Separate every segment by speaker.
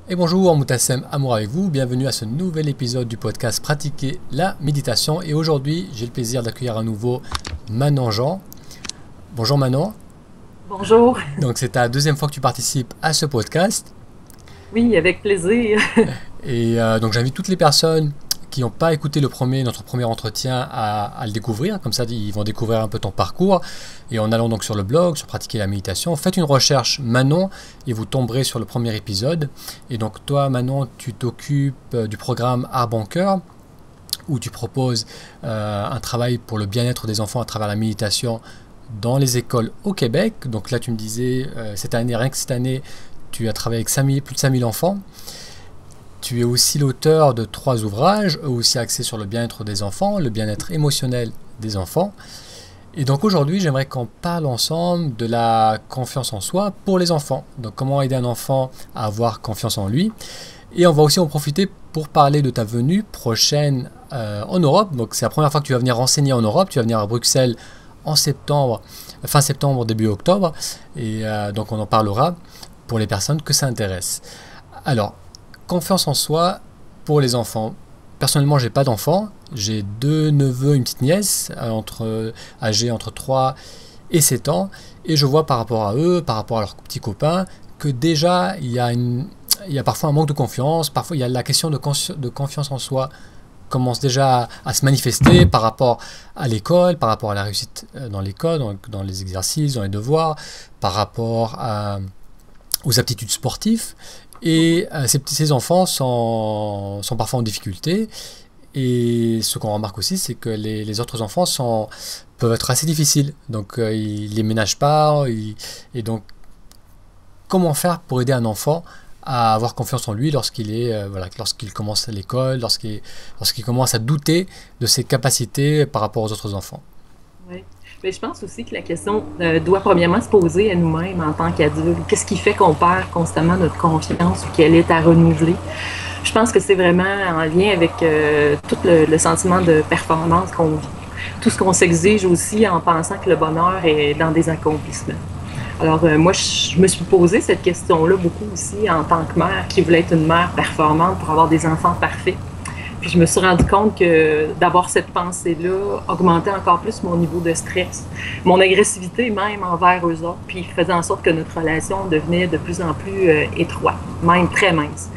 Speaker 1: Et bonjour, Moutassem Amour avec vous, bienvenue à ce nouvel épisode du podcast Pratiquer la méditation. Et aujourd'hui, j'ai le plaisir d'accueillir à nouveau Manon Jean. Bonjour Manon.
Speaker 2: Bonjour.
Speaker 1: Donc c'est ta deuxième fois que tu participes à ce podcast.
Speaker 2: Oui, avec plaisir.
Speaker 1: Et donc j'invite toutes les personnes qui n'ont pas écouté notre premier entretien à le découvrir. Comme ça, ils vont découvrir un peu ton parcours. Et en allant donc sur le blog, sur Pratiquer la méditation, faites une recherche Manon et vous tomberez sur le premier épisode. Et donc toi, Manon, tu t'occupes du programme Art Bon Cœur, où tu proposes un travail pour le bien-être des enfants à travers la méditation dans les écoles au Québec. Donc là, tu me disais, rien que cette année, tu as travaillé avec plus de 5000 enfants. Tu es aussi l'auteur de 3 ouvrages, eux aussi axés sur le bien-être des enfants, le bien-être émotionnel des enfants. Et donc aujourd'hui, j'aimerais qu'on parle ensemble de la confiance en soi pour les enfants. Donc comment aider un enfant à avoir confiance en lui. Et on va aussi en profiter pour parler de ta venue prochaine en Europe. Donc c'est la première fois que tu vas venir enseigner en Europe. Tu vas venir à Bruxelles en septembre, fin septembre, début octobre. Et donc on en parlera pour les personnes que ça intéresse. Alors, confiance en soi pour les enfants. Personnellement, j'ai pas d'enfants. J'ai 2 neveux, une petite nièce, âgés entre 3 et 7 ans. Et je vois par rapport à eux, par rapport à leurs petits copains, que déjà, il y a parfois un manque de confiance. Parfois, il y a la question de confiance en soi commence déjà à se manifester par rapport à l'école, par rapport à la réussite dans l'école, dans les exercices, dans les devoirs, par rapport aux aptitudes sportives. Et ces enfants sont parfois en difficulté. Et ce qu'on remarque aussi, c'est que les autres enfants peuvent être assez difficiles. Donc, ils ne les ménagent pas. Et donc, comment faire pour aider un enfant à avoir confiance en lui lorsqu'il commence à l'école, lorsqu'il commence à douter de ses capacités par rapport aux autres enfants?
Speaker 2: Oui. Mais je pense aussi que la question doit premièrement se poser à nous-mêmes en tant qu'adultes. Qu'est-ce qui fait qu'on perd constamment notre confiance ou qu'elle est à renouveler? Je pense que c'est vraiment en lien avec tout le sentiment de performance qu'on vit. Tout ce qu'on s'exige aussi en pensant que le bonheur est dans des accomplissements. Alors moi, je me suis posé cette question-là beaucoup aussi en tant que mère qui voulait être une mère performante pour avoir des enfants parfaits. Puis je me suis rendu compte que d'avoir cette pensée-là augmentait encore plus mon niveau de stress, mon agressivité même envers eux autres, puis faisait en sorte que notre relation devenait de plus en plus étroite, même très mince.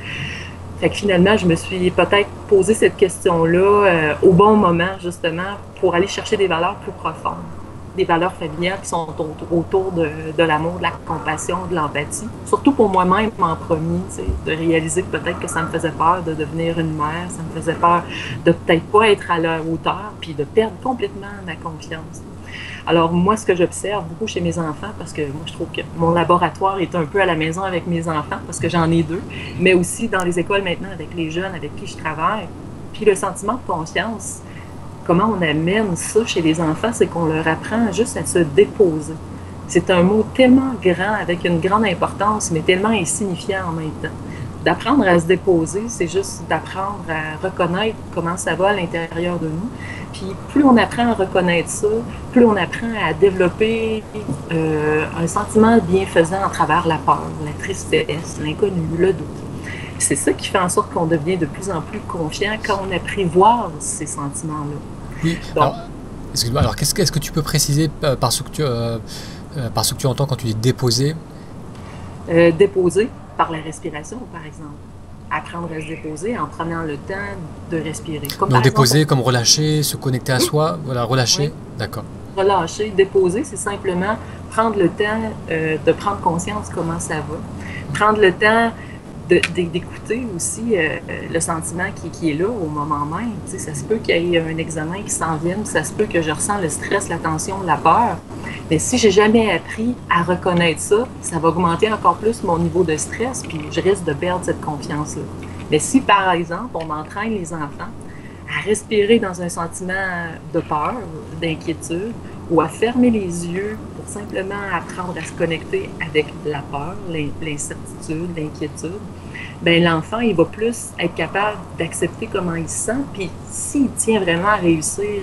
Speaker 2: Fait que finalement, je me suis peut-être posé cette question-là au bon moment, justement, pour aller chercher des valeurs plus profondes, des valeurs familiales qui sont autour de l'amour, de la compassion, de l'empathie. Surtout pour moi-même en premier, de réaliser peut-être que ça me faisait peur de devenir une mère, ça me faisait peur de peut-être pas être à la hauteur, puis de perdre complètement ma confiance. Alors moi, ce que j'observe beaucoup chez mes enfants, parce que moi je trouve que mon laboratoire est un peu à la maison avec mes enfants, parce que j'en ai 2, mais aussi dans les écoles maintenant avec les jeunes avec qui je travaille, puis le sentiment de confiance. Comment on amène ça chez les enfants, c'est qu'on leur apprend juste à se déposer. C'est un mot tellement grand, avec une grande importance, mais tellement insignifiant en même temps. D'apprendre à se déposer, c'est juste d'apprendre à reconnaître comment ça va à l'intérieur de nous. Puis plus on apprend à reconnaître ça, plus on apprend à développer un sentiment bienfaisant à travers la peur, la tristesse, l'inconnu, le doute. C'est ça qui fait en sorte qu'on devient de plus en plus confiant quand on apprivoise ces sentiments-là.
Speaker 1: Oui.
Speaker 2: Donc,
Speaker 1: Alors qu'est-ce que tu peux préciser par ce que tu entends quand tu dis déposer?
Speaker 2: Déposer par la respiration, par exemple. Apprendre à se déposer en prenant le temps de respirer. Comme
Speaker 1: Donc
Speaker 2: par
Speaker 1: déposer
Speaker 2: exemple,
Speaker 1: comme relâcher, se connecter à soi, voilà, relâcher.
Speaker 2: oui,
Speaker 1: D'accord.
Speaker 2: relâcher, déposer, c'est simplement prendre le temps de prendre conscience comment ça va. Prendre le temps d'écouter aussi le sentiment qui est là au moment même. Tu sais, ça se peut qu'il y ait un examen qui s'en vienne, ça se peut que je ressens le stress, la tension, la peur. Mais si j'ai jamais appris à reconnaître ça, ça va augmenter encore plus mon niveau de stress, puis je risque de perdre cette confiance-là. Mais si, par exemple, on entraîne les enfants à respirer dans un sentiment de peur, d'inquiétude, ou à fermer les yeux pour simplement apprendre à se connecter avec la peur, l'incertitude, l'inquiétude, ben l'enfant, il va plus être capable d'accepter comment il se sent, puis s'il tient vraiment à réussir,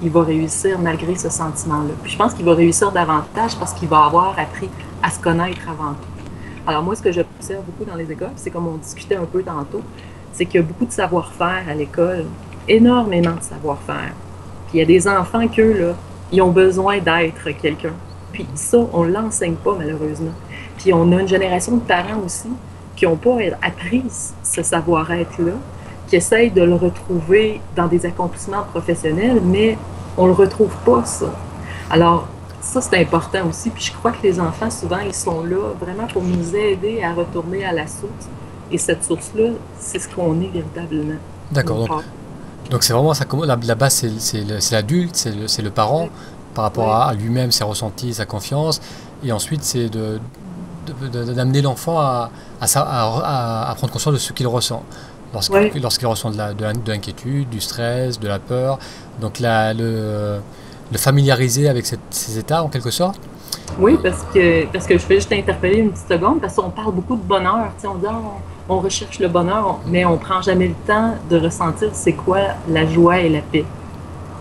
Speaker 2: il va réussir malgré ce sentiment-là. Puis je pense qu'il va réussir davantage parce qu'il va avoir appris à se connaître avant tout. Alors moi, ce que j'observe beaucoup dans les écoles, c'est comme on discutait un peu tantôt, c'est qu'il y a beaucoup de savoir-faire à l'école, énormément de savoir-faire. Puis il y a des enfants qu'eux, là, ils ont besoin d'être quelqu'un. Puis ça, on ne l'enseigne pas malheureusement. Puis on a une génération de parents aussi qui n'ont pas appris ce savoir-être-là, qui essayent de le retrouver dans des accomplissements professionnels, mais on ne le retrouve pas, ça. Alors, ça, c'est important aussi. Puis je crois que les enfants, souvent, ils sont là vraiment pour nous aider à retourner à la source. Et cette source-là, c'est ce qu'on est véritablement.
Speaker 1: D'accord. Donc c'est vraiment ça. La base, c'est l'adulte, c'est le parent par rapport
Speaker 2: Oui,
Speaker 1: à lui-même, ses ressentis, sa confiance. Et ensuite, c'est d'amener l'enfant à prendre conscience de ce qu'il ressent.
Speaker 2: oui.
Speaker 1: Lorsqu'il ressent de l'inquiétude, du stress, de la peur. Donc le familiariser avec ces états en quelque sorte.
Speaker 2: Oui, parce que je vais juste t'interpeller une petite seconde, parce qu'on parle beaucoup de bonheur. Tu sais, on dit, ah, on recherche le bonheur, mais on prend jamais le temps de ressentir c'est quoi la joie et la paix.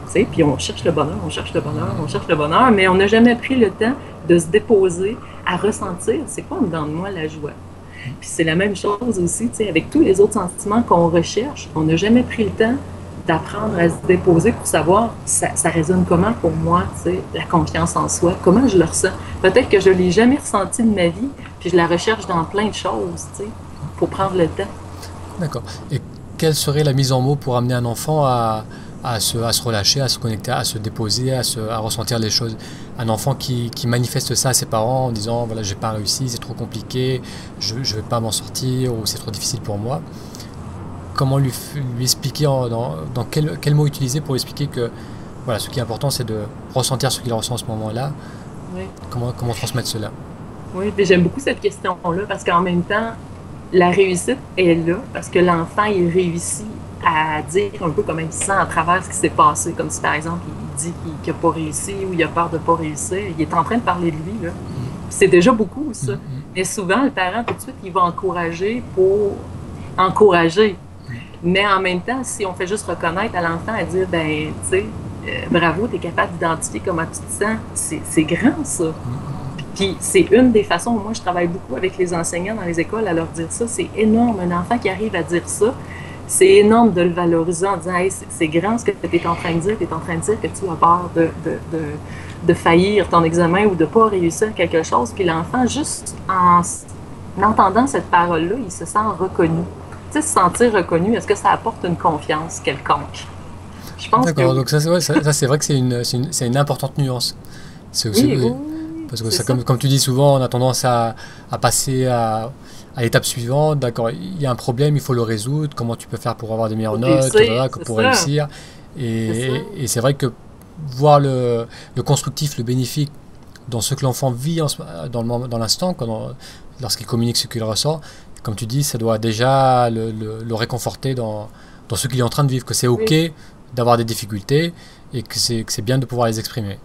Speaker 2: Tu sais, puis on cherche le bonheur, on cherche le bonheur, on cherche le bonheur, mais on n'a jamais pris le temps de se déposer à ressentir c'est quoi dedans de moi la joie. Puis c'est la même chose aussi, tu sais, avec tous les autres sentiments qu'on recherche, on n'a jamais pris le temps d'apprendre à se déposer pour savoir ça résonne comment pour moi, tu sais, la confiance en soi, comment je le ressens. Peut-être que je ne l'ai jamais ressenti de ma vie, puis je la recherche dans plein de choses, tu sais, pour prendre le temps.
Speaker 1: D'accord. Et quelle serait la mise en mots pour amener un enfant à se relâcher, à se connecter, à se déposer, à ressentir les choses? Un enfant qui manifeste ça à ses parents en disant voilà, j'ai pas réussi, c'est trop compliqué, je ne vais pas m'en sortir ou c'est trop difficile pour moi. Comment lui expliquer, dans quel mot utiliser pour expliquer que voilà, ce qui est important, c'est de ressentir ce qu'il ressent en ce moment-là.
Speaker 2: Oui,
Speaker 1: Comment transmettre cela?
Speaker 2: oui, puis j'aime beaucoup cette question-là parce qu'en même temps, la réussite est là parce que l'enfant, il réussit à dire un peu comment il se sent à travers ce qui s'est passé. Comme si, par exemple, il dit qu'il n'a pas réussi ou il a peur de ne pas réussir. Il est en train de parler de lui, là. C'est déjà beaucoup, ça. Mais souvent, le parent, tout de suite, il va encourager pour encourager. Mais en même temps, si on fait juste reconnaître à l'enfant, à dire, ben, tu sais, bravo, tu es capable d'identifier comment tu te sens, c'est grand, ça. Puis c'est une des façons, moi je travaille beaucoup avec les enseignants dans les écoles à leur dire ça, c'est énorme. Un enfant qui arrive à dire ça, c'est énorme de le valoriser en disant hey, c'est grand ce que tu es en train de dire, tu es en train de dire que tu as peur de faillir ton examen ou de ne pas réussir quelque chose. Puis l'enfant, juste en entendant cette parole-là, il se sent reconnu. Tu sais, se sentir reconnu, est-ce que ça apporte une confiance quelconque? Je pense que
Speaker 1: D'accord,
Speaker 2: oui.
Speaker 1: donc ça, c'est vrai que c'est une importante nuance. C'est aussi,
Speaker 2: Oui, oui,
Speaker 1: parce que
Speaker 2: c'est
Speaker 1: ça,
Speaker 2: ça.
Speaker 1: comme tu dis souvent, on a tendance à passer à l'étape suivante. D'accord, il y a un problème, il faut le résoudre. Comment tu peux faire pour avoir des meilleures
Speaker 2: Pour
Speaker 1: notes,
Speaker 2: réussir,
Speaker 1: voilà,
Speaker 2: c'est
Speaker 1: pour
Speaker 2: ça.
Speaker 1: réussir.
Speaker 2: C'est ça.
Speaker 1: Et c'est vrai que voir le constructif, le bénéfique dans ce que l'enfant vit dans l'instant, lorsqu'il communique ce qu'il ressent, comme tu dis, ça doit déjà le réconforter dans ce qu'il est en train de vivre, que c'est OK
Speaker 2: Oui,
Speaker 1: d'avoir des difficultés et que c'est bien de pouvoir les exprimer.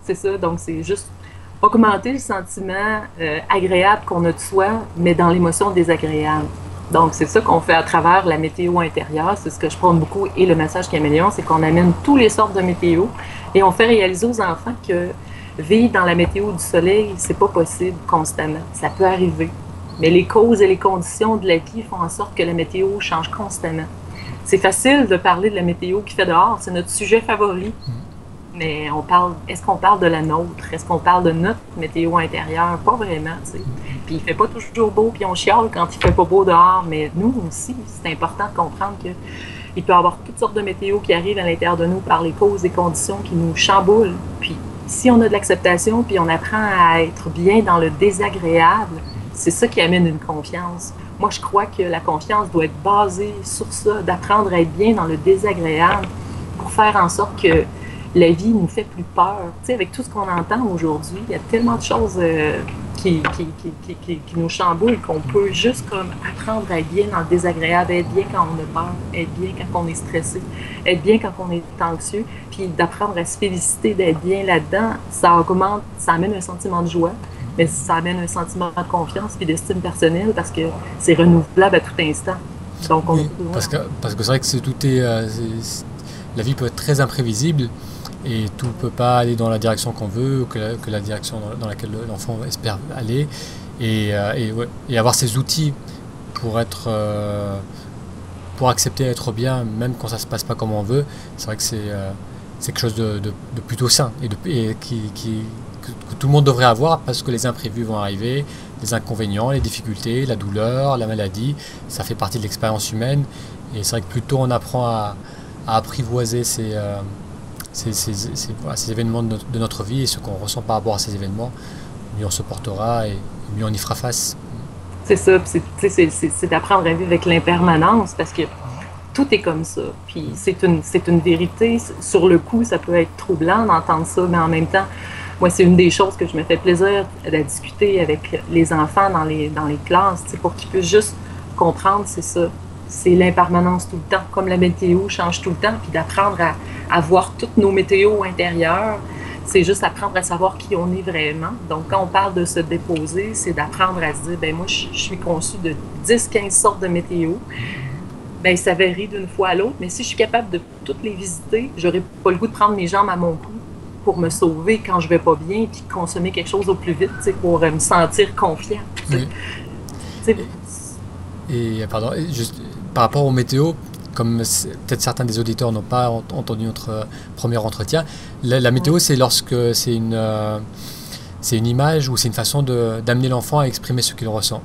Speaker 2: c'est ça. Donc, c'est juste augmenter le sentiment agréable qu'on a de soi, mais dans l'émotion désagréable. Donc, c'est ça qu'on fait à travers la météo intérieure. C'est ce que je prône beaucoup. Et le message caméléon, c'est qu'on amène tous les sortes de météo et on fait réaliser aux enfants que vivre dans la météo du soleil, c'est pas possible constamment. Ça peut arriver. Mais les causes et les conditions de la vie font en sorte que la météo change constamment. C'est facile de parler de la météo qui fait dehors, c'est notre sujet favori. Mais est-ce qu'on parle de la nôtre? Est-ce qu'on parle de notre météo intérieure? Pas vraiment, tu sais. Puis il fait pas toujours beau, puis on chiale quand il fait pas beau dehors, mais nous aussi, c'est important de comprendre que il peut y avoir toutes sortes de météo qui arrivent à l'intérieur de nous par les causes et conditions qui nous chamboulent. Puis si on a de l'acceptation, puis on apprend à être bien dans le désagréable, c'est ça qui amène une confiance. Moi, je crois que la confiance doit être basée sur ça, d'apprendre à être bien dans le désagréable pour faire en sorte que la vie nous fait plus peur. Tu sais, avec tout ce qu'on entend aujourd'hui, il y a tellement de choses qui nous chamboulent qu'on peut juste comme apprendre à être bien dans le désagréable, être bien quand on a peur, être bien quand on est stressé, être bien quand on est anxieux, puis d'apprendre à se féliciter d'être bien là-dedans, ça augmente, ça amène un sentiment de joie, mais ça amène un sentiment de confiance puis d'estime personnelle parce que c'est renouvelable à tout instant. Donc, on a
Speaker 1: Oui,
Speaker 2: besoin.
Speaker 1: parce que c'est vrai que la vie peut être très imprévisible et tout ne peut pas aller dans la direction qu'on veut ou que la direction dans laquelle l'enfant espère aller. Ouais, et avoir ces outils pour être pour accepter d'être bien, même quand ça se passe pas comme on veut, c'est vrai que c'est quelque chose de plutôt sain et que tout le monde devrait avoir parce que les imprévus vont arriver, les inconvénients, les difficultés, la douleur, la maladie, ça fait partie de l'expérience humaine. Et c'est vrai que plus tôt on apprend à apprivoiser voilà, ces événements de notre vie et ce qu'on ressent par rapport à ces événements, mieux on se portera et mieux on y fera face.
Speaker 2: C'est ça, puis c'est d'apprendre à vivre avec l'impermanence parce que tout est comme ça. Puis c'est une vérité. Sur le coup, ça peut être troublant d'entendre ça, mais en même temps, moi, c'est une des choses que je me fais plaisir de discuter avec les enfants dans les classes, pour qu'ils puissent juste comprendre, c'est ça. C'est l'impermanence tout le temps, comme la météo change tout le temps, puis d'apprendre à voir toutes nos météos intérieures. C'est juste apprendre à savoir qui on est vraiment. Donc, quand on parle de se déposer, c'est d'apprendre à se dire, ben moi, je suis conçue de 10-15 sortes de météo. Ben ça varie d'une fois à l'autre, mais si je suis capable de toutes les visiter, j'aurais pas le goût de prendre mes jambes à mon cou pour me sauver quand je vais pas bien, puis consommer quelque chose au plus vite, pour me sentir confiant.
Speaker 1: Oui. Pardon, juste par rapport aux météos, comme peut-être certains des auditeurs n'ont pas entendu notre premier entretien, la météo, c'est lorsque c'est une image ou c'est une façon d'amener l'enfant à exprimer ce qu'il ressent.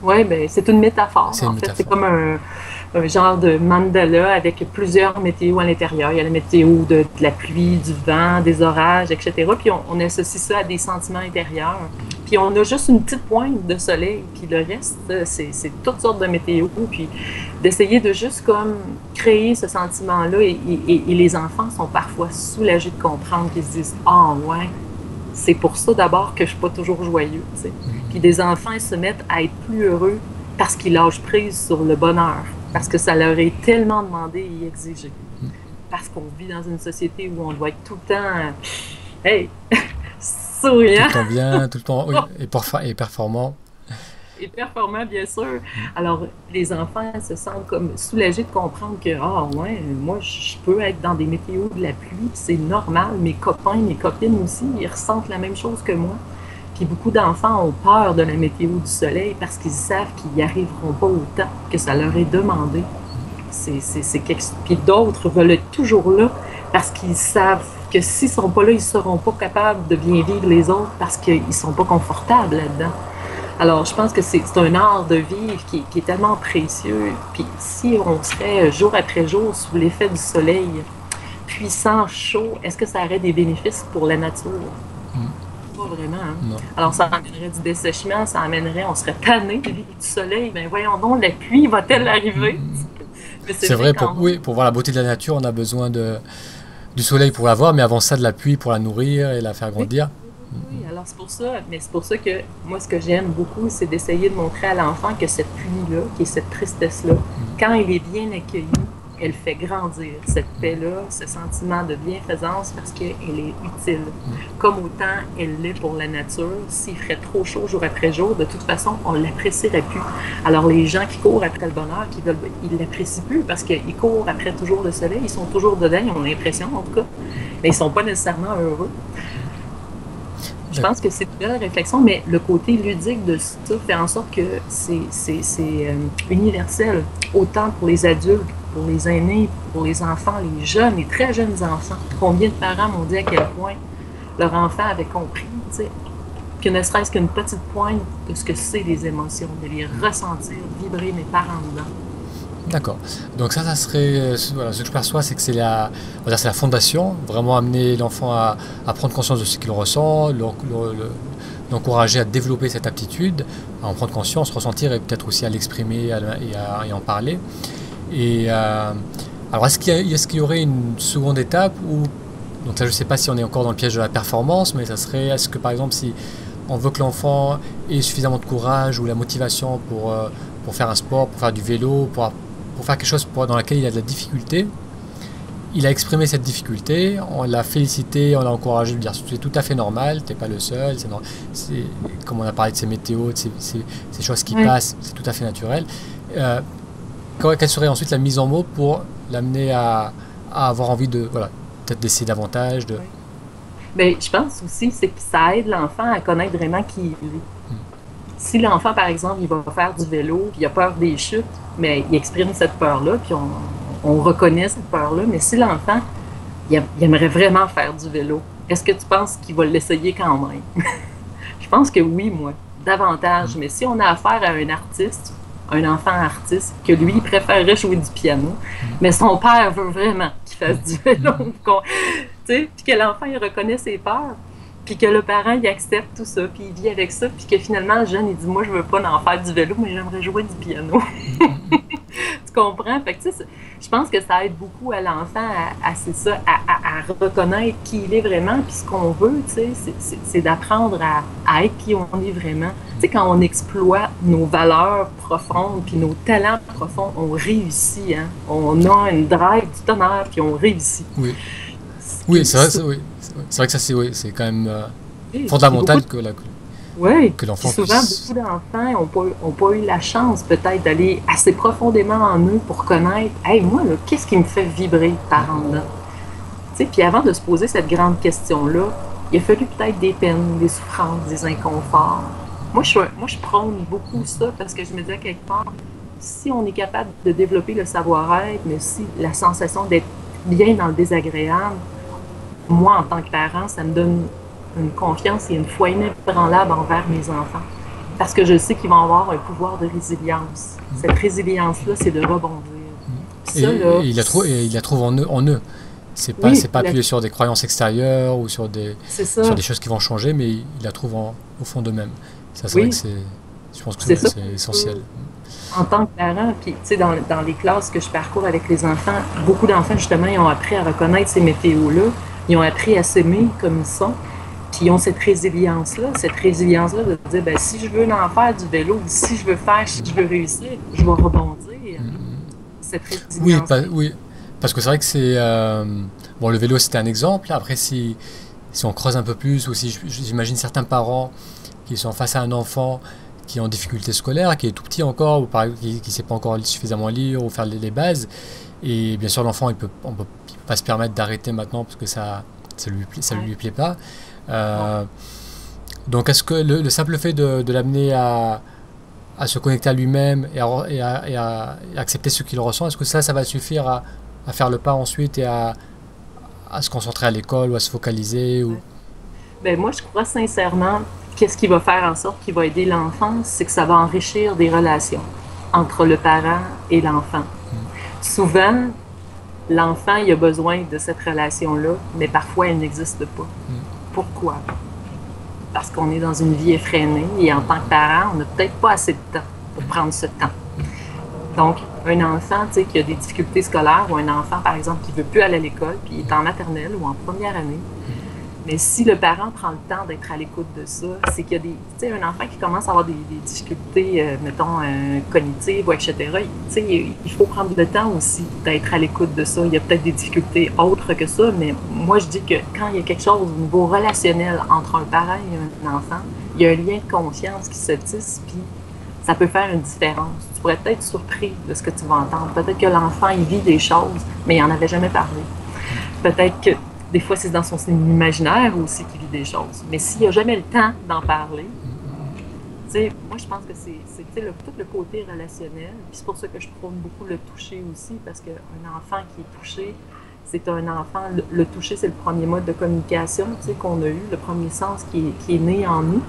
Speaker 2: Oui, ben c'est une métaphore.
Speaker 1: C'est une métaphore.
Speaker 2: C'est comme un genre de mandala avec plusieurs météos à l'intérieur. Il y a la météo de la pluie, du vent, des orages, etc. Puis on associe ça à des sentiments intérieurs. Puis on a juste une petite pointe de soleil. Puis le reste, c'est toutes sortes de météos. Puis d'essayer de juste comme créer ce sentiment-là. Et les enfants sont parfois soulagés de comprendre qu'ils se disent « Ah ouais, c'est pour ça d'abord que je suis pas toujours joyeux. » Puis des enfants ils se mettent à être plus heureux parce qu'ils lâchent prise sur le bonheur. Parce que ça leur est tellement demandé et exigé. Parce qu'on vit dans une société où on doit être tout le temps hey, souriant.
Speaker 1: Tout le temps bien, tout le temps oui, et performant.
Speaker 2: Et performant, bien sûr. Alors, les enfants se sentent comme soulagés de comprendre que, ah ouais, moi, je peux être dans des météos de la pluie, c'est normal. Mes copains, mes copines aussi, ils ressentent la même chose que moi. Puis beaucoup d'enfants ont peur de la météo du soleil parce qu'ils savent qu'ils n'y arriveront pas autant que ça leur est demandé. Puis d'autres veulent être toujours là parce qu'ils savent que s'ils ne sont pas là, ils ne seront pas capables de bien vivre les autres parce qu'ils ne sont pas confortables là-dedans. Alors, je pense que c'est un art de vivre qui est tellement précieux. Puis si on serait jour après jour sous l'effet du soleil puissant, chaud, est-ce que ça aurait des bénéfices pour la nature? Pas vraiment. Hein? Alors, ça amènerait du dessèchement, ça amènerait, on serait tanné du soleil. Ben voyons donc, la pluie va-t-elle arriver?
Speaker 1: C'est vrai, pour voir la beauté de la nature, on a besoin du soleil pour la voir, mais avant ça, de la pluie pour la nourrir et la faire grandir.
Speaker 2: Oui, alors c'est pour ça, mais c'est pour ça que moi, ce que j'aime beaucoup, c'est d'essayer de montrer à l'enfant que cette pluie-là, qui est cette tristesse-là, quand elle est bien accueillie, elle fait grandir cette paix-là, ce sentiment de bienfaisance parce qu'elle est utile. Comme autant elle l'est pour la nature, s'il ferait trop chaud jour après jour, de toute façon, on ne l'apprécierait plus. Alors les gens qui courent après le bonheur, ils ne l'apprécient plus parce qu'ils courent après toujours le soleil, ils sont toujours dedans, ils ont l'impression en tout cas, mais ils ne sont pas nécessairement heureux. Je pense que c'est une belle réflexion, mais le côté ludique de ça fait en sorte que c'est universel, autant pour les adultes, pour les aînés, pour les enfants, les jeunes, les très jeunes enfants. Combien de parents m'ont dit à quel point leur enfant avait compris, tu sais, que ne serait-ce qu'une petite pointe de ce que c'est les émotions, de les ressentir, vibrer mes parents dedans.
Speaker 1: D'accord. Donc ça serait, voilà, ce que je perçois, c'est que c'est la fondation, vraiment amener l'enfant à prendre conscience de ce qu'il ressent, l'encourager à développer cette aptitude, à en prendre conscience, ressentir et peut-être aussi à l'exprimer et en parler. Et alors est-ce qu'il y aurait une seconde étape où, donc ça je ne sais pas si on est encore dans le piège de la performance, mais ça serait, est-ce que par exemple si on veut que l'enfant ait suffisamment de courage ou la motivation pour faire un sport, pour faire du vélo, pour faire quelque chose dans laquelle il a de la difficulté, il a exprimé cette difficulté, on l'a félicité, on l'a encouragé de lui dire c'est tout à fait normal, t'es pas le seul, comme on a parlé de ces météos, de ces choses qui passent, c'est tout à fait naturel. Quelle serait ensuite la mise en mots pour l'amener à avoir envie de, voilà, peut-être d'essayer davantage de...
Speaker 2: Bien, je pense aussi c'est que ça aide l'enfant à connaître vraiment qui il est. Si l'enfant, par exemple, il va faire du vélo, puis il a peur des chutes, mais il exprime cette peur-là, puis on reconnaît cette peur-là, mais si l'enfant, il aimerait vraiment faire du vélo, est-ce que tu penses qu'il va l'essayer quand même? Je pense que oui, moi, davantage. Mais si on a affaire à un artiste, un enfant artiste, que lui, il préférerait jouer du piano, mais son père veut vraiment qu'il fasse du vélo, puis que l'enfant, il reconnaît ses peurs, puis que le parent, il accepte tout ça, puis il vit avec ça, puis que finalement, le jeune, il dit, moi, je veux pas en faire du vélo, mais j'aimerais jouer du piano. Tu comprends? Fait que, tu sais, je pense que ça aide beaucoup à l'enfant c'est ça, à reconnaître qui il est vraiment, puis ce qu'on veut, tu sais, c'est d'apprendre à être qui on est vraiment. Tu sais, quand on exploite nos valeurs profondes, puis nos talents profonds, on réussit, hein? On a une drive du tonnerre, puis on réussit.
Speaker 1: Oui, oui, c'est vrai, oui. C'est vrai que ça, c'est quand même fondamental que l'enfant
Speaker 2: puisse... Souvent, beaucoup d'enfants n'ont pas eu la chance peut-être d'aller assez profondément en eux pour connaître « Hey, moi, qu'est-ce qui me fait vibrer par en dedans? » Puis avant de se poser cette grande question-là, il a fallu peut-être des peines, des souffrances, des inconforts. Moi, je prône beaucoup ça parce que je me dis à quelque part, si on est capable de développer le savoir-être, mais aussi la sensation d'être bien dans le désagréable, moi, en tant que parent, ça me donne une confiance et une foi inébranlable envers mes enfants. Parce que je sais qu'ils vont avoir un pouvoir de résilience. Cette résilience-là, c'est de rebondir.
Speaker 1: Ça, et il la trouve en eux. C'est pas appuyé sur des croyances extérieures ou sur des choses qui vont changer, mais il la trouve au fond d'eux-mêmes. Ça, c'est vrai que je pense que c'est essentiel.
Speaker 2: En tant que parent, puis tu sais, dans les classes que je parcours avec les enfants, beaucoup d'enfants, justement, ils ont appris à reconnaître ces météos-là. Ils ont appris à s'aimer comme ils sont, puis ils ont cette résilience-là de dire, ben si je veux en faire du vélo, si je veux réussir, je vais rebondir. Cette résilience.
Speaker 1: Oui, parce que c'est vrai que c'est... bon, le vélo, c'était un exemple. Après, si on creuse un peu plus, ou si j'imagine certains parents qui sont face à un enfant qui est en difficulté scolaire, qui est tout petit encore, ou par exemple, qui ne sait pas encore suffisamment lire ou faire les bases, et bien sûr, l'enfant, on peut pas se permettre d'arrêter maintenant parce que ça lui plaît pas. Donc est-ce que le simple fait de l'amener à se connecter à lui-même et à accepter ce qu'il ressent, est-ce que ça va suffire à faire le pas ensuite et à se concentrer à l'école ou à se focaliser ou...
Speaker 2: Ben, moi, je crois sincèrement qu'est-ce qui va faire en sorte qu'il va aider l'enfant, c'est que ça va enrichir des relations entre le parent et l'enfant. Souvent, l'enfant, il a besoin de cette relation-là, mais parfois, elle n'existe pas. Pourquoi? Parce qu'on est dans une vie effrénée et en tant que parent, on n'a peut-être pas assez de temps pour prendre ce temps. Donc, un enfant qui a des difficultés scolaires ou un enfant, par exemple, qui ne veut plus aller à l'école, puis il est en maternelle ou en première année, mais si le parent prend le temps d'être à l'écoute de ça, c'est qu'il y a des... Tu sais, un enfant qui commence à avoir des difficultés, mettons, cognitives ou etc., il faut prendre le temps aussi d'être à l'écoute de ça. Il y a peut-être des difficultés autres que ça, mais moi, je dis que quand il y a quelque chose au niveau relationnel entre un parent et un enfant, il y a un lien de confiance qui se tisse, puis ça peut faire une différence. Tu pourrais être surpris de ce que tu vas entendre. Peut-être que l'enfant, il vit des choses, mais il n'en avait jamais parlé. Peut-être que des fois, c'est dans son imaginaire aussi qu'il vit des choses. Mais s'il n'a jamais le temps d'en parler, moi, je pense que c'est tout le côté relationnel. Puis c'est pour ça que je prône beaucoup le toucher aussi, parce qu'un enfant qui est touché, c'est un enfant... Le toucher, c'est le premier mode de communication qu'on a eu, le premier sens qui est né en nous.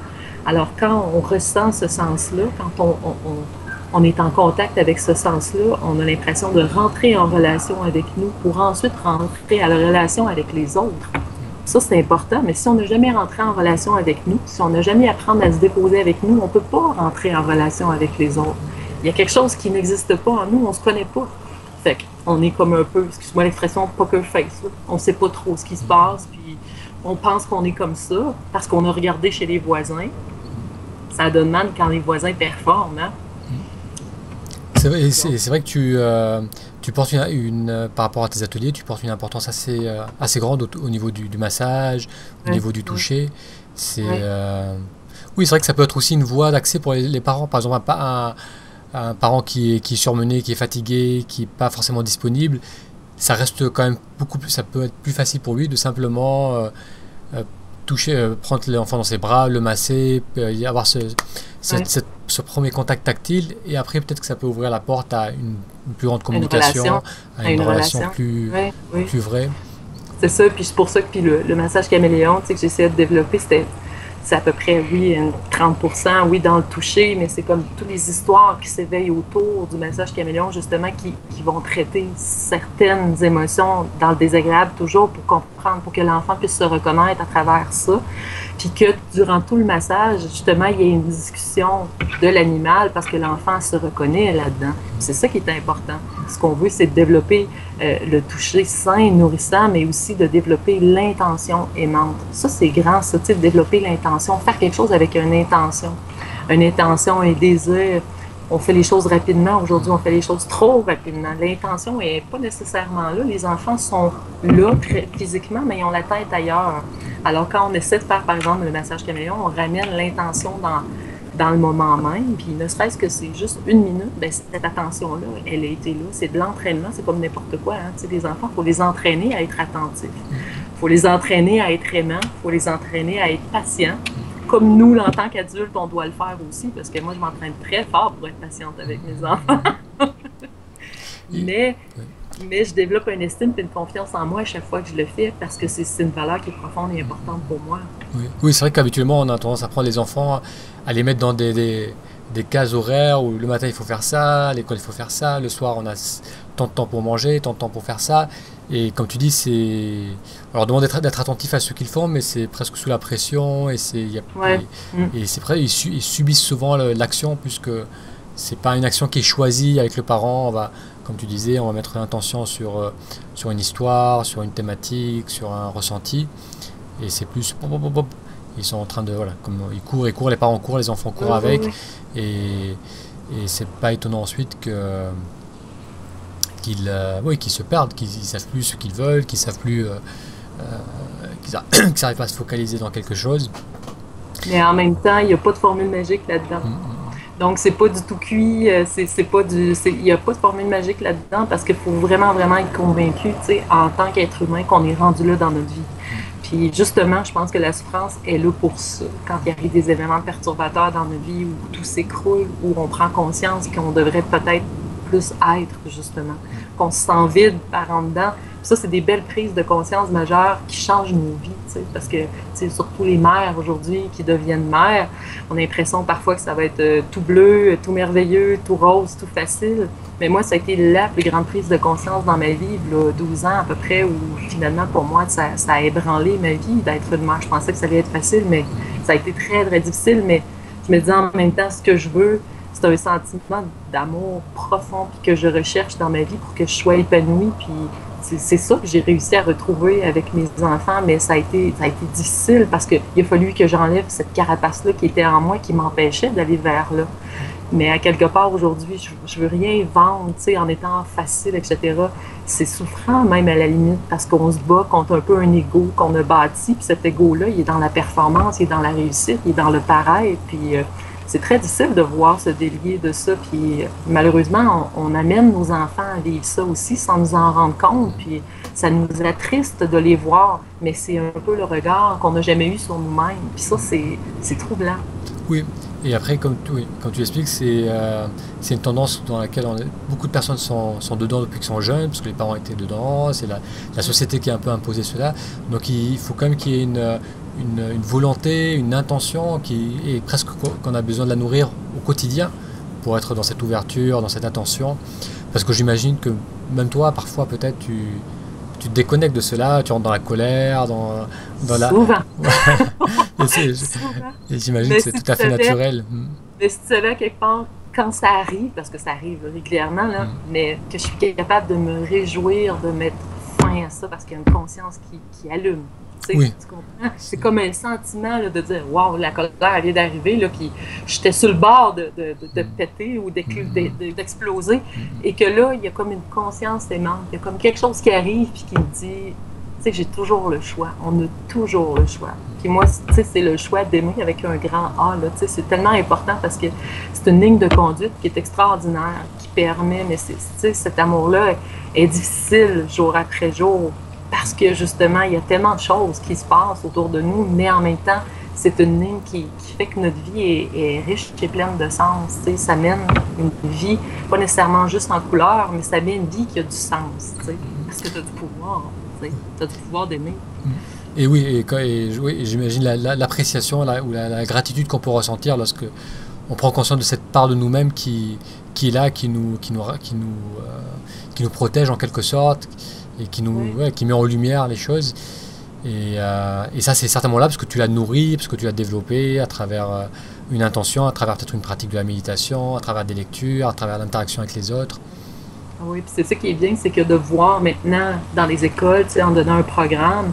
Speaker 2: Alors, quand on ressent ce sens-là, quand on est en contact avec ce sens-là, on a l'impression de rentrer en relation avec nous pour ensuite rentrer à la relation avec les autres. Ça, c'est important, mais si on n'a jamais rentré en relation avec nous, si on n'a jamais appris à se déposer avec nous, on ne peut pas rentrer en relation avec les autres. Il y a quelque chose qui n'existe pas en nous, on ne se connaît pas. Fait qu'on est comme un peu, excuse-moi l'expression, poker face. Là. On ne sait pas trop ce qui se passe, puis on pense qu'on est comme ça parce qu'on a regardé chez les voisins. Ça donne mal quand les voisins performent, hein?
Speaker 1: C'est vrai que tu portes par rapport à tes ateliers, tu portes une importance assez grande au niveau du massage, au niveau du toucher. Oui, c'est vrai que ça peut être aussi une voie d'accès pour les parents. Par exemple, un parent qui est surmené, qui est fatigué, qui n'est pas forcément disponible, ça reste quand même beaucoup plus, ça peut être plus facile pour lui de simplement toucher, prendre l'enfant dans ses bras, le masser, avoir ce premier contact tactile, et après peut-être que ça peut ouvrir la porte à une plus grande communication, à une relation plus vraie.
Speaker 2: C'est ça, puis c'est pour ça que puis le massage caméléon, tu sais, que j'essayais de développer, c'est à peu près, oui, 30%, oui, dans le toucher, mais c'est comme toutes les histoires qui s'éveillent autour du massage caméléon, justement, qui vont traiter certaines émotions dans le désagréable, toujours pour comprendre, pour que l'enfant puisse se reconnaître à travers ça. Puis que durant tout le massage, justement, il y ait une discussion de l'animal parce que l'enfant se reconnaît là-dedans. C'est ça qui est important. Ce qu'on veut, c'est de développer le toucher sain, nourrissant, mais aussi de développer l'intention aimante. Ça, c'est grand, ça, tu sais, de développer l'intention, faire quelque chose avec une intention. Une intention, un désir. On fait les choses rapidement. Aujourd'hui, on fait les choses trop rapidement. L'intention n'est pas nécessairement là. Les enfants sont là physiquement, mais ils ont la tête ailleurs. Alors, quand on essaie de faire, par exemple, le massage caméléon, on ramène l'intention dans le moment même. Puis, ne serait-ce que c'est juste une minute, bien, cette attention-là, elle a été là. C'est de l'entraînement. C'est comme n'importe quoi. Hein? Tu sais, les enfants, il faut les entraîner à être attentifs. Il faut les entraîner à être aimants. Il faut les entraîner à être patients. Comme nous, en tant qu'adultes, on doit le faire aussi, parce que moi, je m'entraîne très fort pour être patiente avec mes enfants. mais je développe une estime et une confiance en moi à chaque fois que je le fais, parce que c'est une valeur qui est profonde et importante pour moi.
Speaker 1: Oui, c'est vrai qu'habituellement, on a tendance à prendre les enfants, à les mettre dans des cases horaires où le matin, il faut faire ça, à l'école, il faut faire ça, le soir, on a tant de temps pour manger, tant de temps pour faire ça. Et comme tu dis, on leur demande d'être attentif à ce qu'ils font, mais c'est presque sous la pression, et c'est vrai, ils subissent souvent l'action, puisque c'est pas une action qui est choisie avec le parent. Comme tu disais, on va mettre l'intention sur une histoire, sur une thématique, sur un ressenti, et c'est plus ils sont en train de comme ils courent, les parents courent, les enfants courent avec, et c'est pas étonnant ensuite qu'ils se perdent, qu'ils ne savent plus ce qu'ils veulent, qu'ils savent plus, qu'ils n'arrivent pas à se focaliser dans quelque chose.
Speaker 2: Mais en même temps, il n'y a pas de formule magique là-dedans. Donc, c'est pas du tout cuit, il n'y a pas de formule magique là-dedans, parce qu'il faut vraiment, vraiment être convaincu, tu sais, en tant qu'être humain, qu'on est rendu là dans notre vie. Puis justement, je pense que la souffrance est là pour ça. Quand il arrive des événements perturbateurs dans notre vie, où tout s'écroule, où on prend conscience qu'on devrait peut-être plus être, justement, qu'on se sent vide par en dedans. Puis ça, c'est des belles prises de conscience majeures qui changent nos vies, tu sais, parce que, tu sais, surtout les mères aujourd'hui qui deviennent mères, on a l'impression parfois que ça va être tout bleu, tout merveilleux, tout rose, tout facile. Mais moi, ça a été la plus grande prise de conscience dans ma vie, là, 12 ans à peu près, où finalement, pour moi, ça a ébranlé ma vie d'être une mère. Je pensais que ça allait être facile, mais ça a été très, très difficile. Mais je me disais en même temps, ce que je veux, c'est un sentiment d'amour profond puis que je recherche dans ma vie pour que je sois épanouie. Puis c'est ça que j'ai réussi à retrouver avec mes enfants, mais ça a été difficile parce qu'il a fallu que j'enlève cette carapace-là qui était en moi, qui m'empêchait d'aller vers là. Mais à quelque part, aujourd'hui, je veux rien vendre, tu sais, en étant facile, etc. C'est souffrant même à la limite parce qu'on se bat contre un peu un ego qu'on a bâti. Puis cet ego-là, il est dans la performance, il est dans la réussite, il est dans le paraître. Puis c'est très difficile de voir se délier de ça. Puis malheureusement, on amène nos enfants à vivre ça aussi sans nous en rendre compte. Puis ça nous attriste de les voir, mais c'est un peu le regard qu'on n'a jamais eu sur nous-mêmes. Puis ça, c'est troublant.
Speaker 1: Oui, et après, comme tu expliques, c'est une tendance dans laquelle beaucoup de personnes sont dedans depuis qu'ils sont jeunes, parce que les parents étaient dedans, c'est la société qui a un peu imposé cela. Donc il faut quand même qu'il y ait une volonté, une intention et presque qu'on a besoin de la nourrir au quotidien pour être dans cette ouverture, dans cette attention. Parce que j'imagine que même toi, parfois peut-être tu te déconnectes de cela, tu rentres dans la colère, dans la...
Speaker 2: Souvent.
Speaker 1: Et j'imagine que c'est tout à fait naturel.
Speaker 2: Mais si tu savais quelque part, quand ça arrive, parce que ça arrive régulièrement, là, mais que je suis capable de me réjouir, de mettre fin à ça, parce qu'il y a une conscience qui allume.
Speaker 1: Oui.
Speaker 2: Tu comprends? C'est comme un sentiment là, de dire « Wow, la colère elle vient d'arriver, là, puis j'étais sur le bord de péter ou d'exploser. » Et que là, il y a comme une conscience aimante, il y a comme quelque chose qui arrive puis qui me dit « Tu sais, j'ai toujours le choix. On a toujours le choix. » Puis moi, tu sais, c'est le choix d'aimer avec un grand A. Là, tu sais, c'est tellement important parce que c'est une ligne de conduite qui est extraordinaire, qui permet, mais tu sais, cet amour-là est difficile jour après jour. parce que justement, il y a tellement de choses qui se passent autour de nous, mais en même temps, c'est une ligne qui fait que notre vie est riche et pleine de sens. Tu sais, ça mène une vie, pas nécessairement juste en couleur, mais ça mène une vie qui a du sens. Tu sais, parce que tu as du pouvoir. Tu as du pouvoir d'aimer.
Speaker 1: Et oui, oui, j'imagine l'appréciation ou la gratitude qu'on peut ressentir lorsque on prend conscience de cette part de nous-mêmes qui est là, qui nous protège en quelque sorte et qui met en lumière les choses. Et ça, c'est certainement là parce que tu l'as nourri, parce que tu l'as développé à travers une intention, à travers peut-être une pratique de la méditation, à travers des lectures, à travers l'interaction avec les autres.
Speaker 2: Oui, puis c'est ça qui est bien, c'est que de voir maintenant dans les écoles, tu sais, en donnant un programme,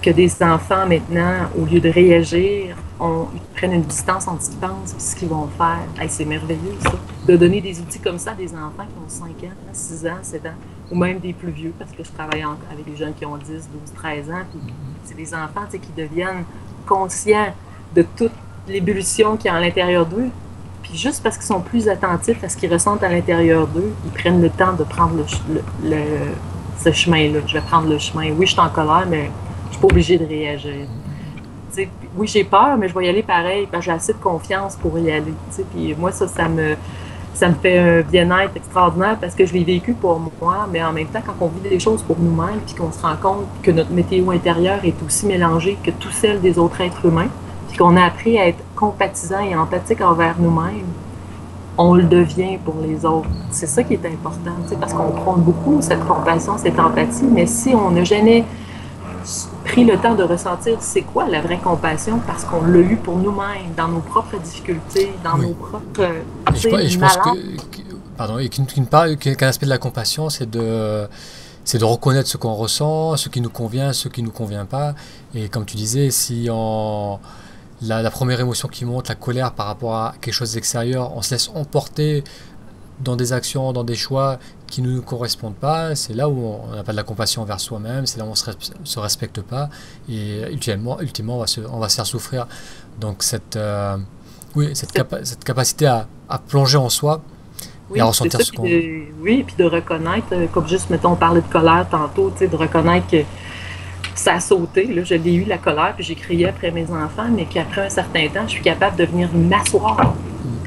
Speaker 2: que des enfants maintenant, au lieu de réagir, ils prennent une distance entre ce qu'ils pensent et ce qu'ils vont faire. Hey, c'est merveilleux, ça. De donner des outils comme ça à des enfants qui ont 5 ans, 6 ans, 7 ans, ou même des plus vieux, parce que je travaille avec des jeunes qui ont 10, 12, 13 ans, puis c'est des enfants, tu sais, qui deviennent conscients de toute l'ébullition qu'il y a à l'intérieur d'eux. Puis juste parce qu'ils sont plus attentifs à ce qu'ils ressentent à l'intérieur d'eux, ils prennent le temps de prendre ce chemin-là. Je vais prendre le chemin. Oui, je suis en colère, mais je suis pas obligée de réagir. T'sais, oui, j'ai peur, mais je vais y aller pareil, parce que j'ai assez de confiance pour y aller. T'sais. Puis moi, ça me fait un bien-être extraordinaire parce que je l'ai vécu pour moi, mais en même temps, quand on vit des choses pour nous-mêmes, puis qu'on se rend compte que notre météo intérieure est aussi mélangée que tout celle des autres êtres humains, puis qu'on a appris à être compatisant et empathique envers nous-mêmes, on le devient pour les autres. C'est ça qui est important, parce qu'on prend beaucoup cette compassion, cette empathie, mais si on n'a jamais pris le temps de ressentir c'est quoi la vraie compassion, parce qu'on l'a eu pour nous-mêmes, dans nos propres difficultés, dans nos propres
Speaker 1: je pense qu'un aspect de la compassion, c'est de reconnaître ce qu'on ressent, ce qui nous convient, ce qui ne nous convient pas. Et comme tu disais, si la première émotion qui monte, la colère par rapport à quelque chose d'extérieur, on se laisse emporter dans des actions, dans des choix qui ne nous correspondent pas, c'est là où on n'a pas de la compassion envers soi-même, c'est là où on ne se respecte pas, et ultimement on va se faire souffrir. Donc cette capacité à plonger en soi, et à ressentir ce qu'on...
Speaker 2: Oui, puis de reconnaître, comme juste, mettons, on parlait de colère tantôt, de reconnaître que ça a sauté, là, je l'ai eu, la colère, puis j'ai crié après mes enfants, mais qu'après un certain temps, je suis capable de venir m'asseoir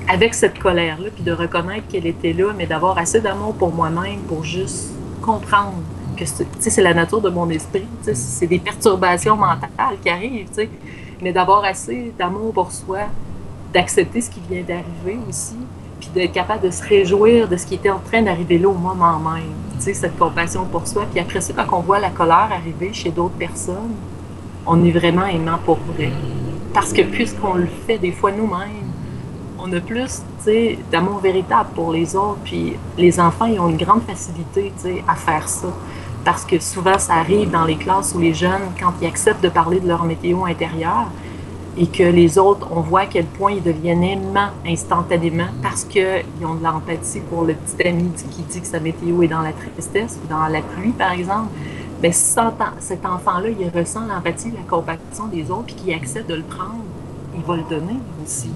Speaker 2: avec cette colère-là, puis de reconnaître qu'elle était là, mais d'avoir assez d'amour pour moi-même pour juste comprendre que c'est la nature de mon esprit, c'est des perturbations mentales qui arrivent, mais d'avoir assez d'amour pour soi, d'accepter ce qui vient d'arriver aussi, puis d'être capable de se réjouir de ce qui était en train d'arriver là au moment même, cette compassion pour soi. Puis après ça, quand on voit la colère arriver chez d'autres personnes, on est vraiment aimant pour vrai. Parce que puisqu'on le fait des fois nous-mêmes, on a plus d'amour véritable pour les autres. Puis les enfants, ils ont une grande facilité à faire ça. Parce que souvent, ça arrive dans les classes où les jeunes, quand ils acceptent de parler de leur météo intérieure, et que les autres, on voit à quel point ils deviennent aimants instantanément parce qu'ils ont de l'empathie pour le petit ami qui dit que sa météo est dans la tristesse ou dans la pluie, par exemple. Mais cet enfant-là, il ressent l'empathie, la compassion des autres, puis qu'il accepte de le prendre, il va le donner aussi.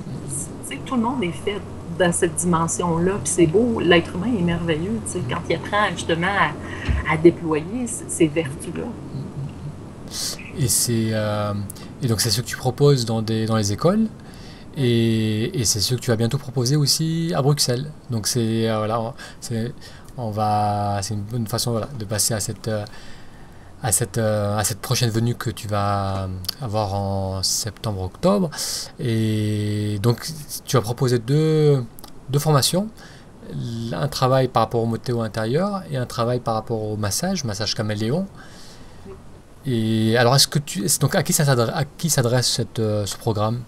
Speaker 2: Tout le monde est fait dans cette dimension-là, puis c'est beau, l'être humain est merveilleux, quand il apprend justement à déployer ces vertus-là.
Speaker 1: Et donc c'est ce que tu proposes dans les écoles, et c'est ce que tu vas bientôt proposer aussi à Bruxelles. Donc c'est c'est une bonne façon de passer à cette prochaine venue que tu vas avoir en septembre-octobre. Et donc tu vas proposer deux formations, un travail par rapport au météo intérieur et un travail par rapport au massage caméléon. Et alors, donc à qui s'adresse ce programme?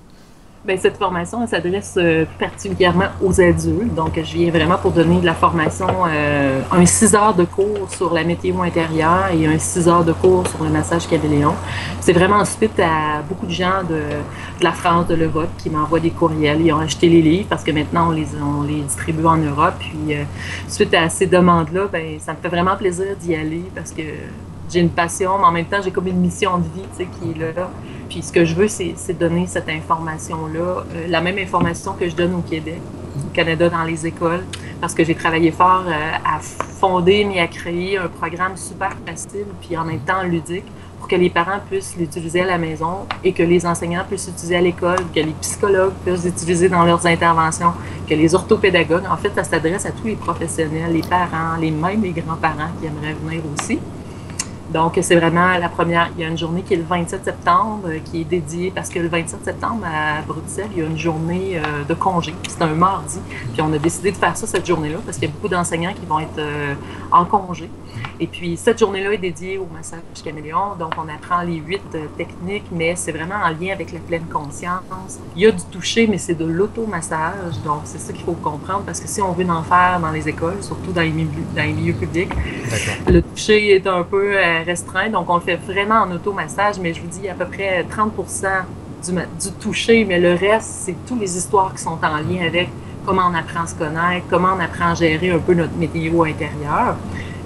Speaker 2: Bien, cette formation, elle s'adresse particulièrement aux adultes. Donc, je viens vraiment pour donner de la formation, un 6 heures de cours sur la météo intérieure et un 6 heures de cours sur le massage caméléon. C'est vraiment suite à beaucoup de gens de la France, de l'Europe, qui m'envoient des courriels. Ils ont acheté les livres parce que maintenant, on les distribue en Europe. Puis, suite à ces demandes-là, bien, ça me fait vraiment plaisir d'y aller parce que j'ai une passion, mais en même temps, j'ai comme une mission de vie qui est là. Puis ce que je veux, c'est donner cette information-là, la même information que je donne au Québec, Canada dans les écoles parce que j'ai travaillé fort à fonder mais à créer un programme super facile puis en même temps ludique pour que les parents puissent l'utiliser à la maison et que les enseignants puissent l'utiliser à l'école, que les psychologues puissent l'utiliser dans leurs interventions, que les orthopédagogues. En fait, ça s'adresse à tous les professionnels, les parents, même les grands-parents qui aimeraient venir aussi. Donc, c'est vraiment la première. Il y a une journée qui est le 27 septembre, qui est dédiée, parce que le 27 septembre, à Bruxelles, il y a une journée de congé. C'est un mardi. Puis, on a décidé de faire ça cette journée-là, parce qu'il y a beaucoup d'enseignants qui vont être en congé. Et puis, cette journée-là est dédiée au massage caméléon. Donc, on apprend les 8 techniques, mais c'est vraiment en lien avec la pleine conscience. Il y a du toucher, mais c'est de l'automassage. Donc, c'est ça qu'il faut comprendre, parce que si on veut en faire dans les écoles, surtout dans les milieux publics, le toucher est un peu restreint. Donc, on le fait vraiment en automassage, mais je vous dis à peu près 30% du toucher, mais le reste, c'est toutes les histoires qui sont en lien avec comment on apprend à se connaître, comment on apprend à gérer un peu notre météo intérieur.